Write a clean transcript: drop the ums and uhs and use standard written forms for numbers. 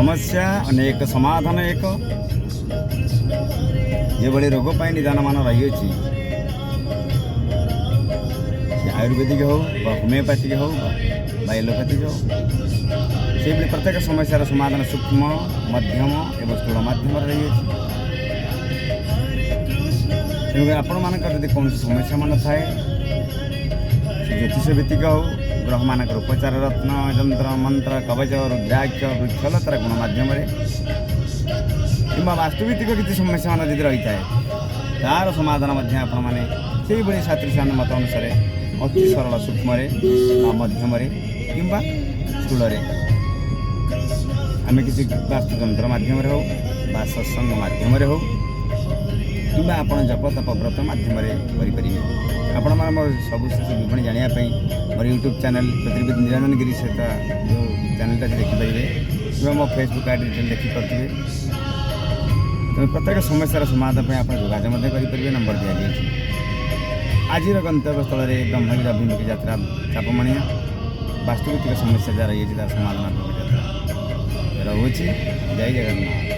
समस्या अनेक समाधान एक ये रोग पर निदान मान रही आयुर्वेदिक हो होमियोपैथिक हो एलोपैथिक हो से प्रत्येक समस्यार समाधान सूक्ष्म मध्यम एवं स्थूल माध्यम रही तेणुक आपण मान कौन समस्या मान थाए ज्योतिष भित्तिक हो ग्रह मान उपचार रत्न यंत्र मंत्र कवच रुद्राक्ष वृक्षलतार गुण मध्यम कि वास्तुभित्तिक किसी समस्या मान यदि रही है तार समाधान आपण मैंने से भाई शास्त्रीय मत अनुसार अति सरल सूक्ष्म मध्यम कि स्थूल आम किसी वास्तुतंत्र मध्यम हो सत्संग मध्यम हो कि आप जप तप व्रत मध्यम करें आपण मैंने मोर सब विवरणी जानापी मोर यूट्यूब चैनल ज्योतिर्विद निरंजन गिरी सहित जो चैनलटा देखिपारे कि मो फेसबुक आईडी देखिपे तेज प्रत्येक समस्यार समाधान आप जोगाजोग करेंगे नंबर दिखाई आज गंतव्य स्थल में ब्रह्मगिरी अभिमुखी यात्रा चापमणिया वास्तुभित्तिक समस्या जहाँ रही है समाधान यात्रा रोचे जय जगन्नाथ।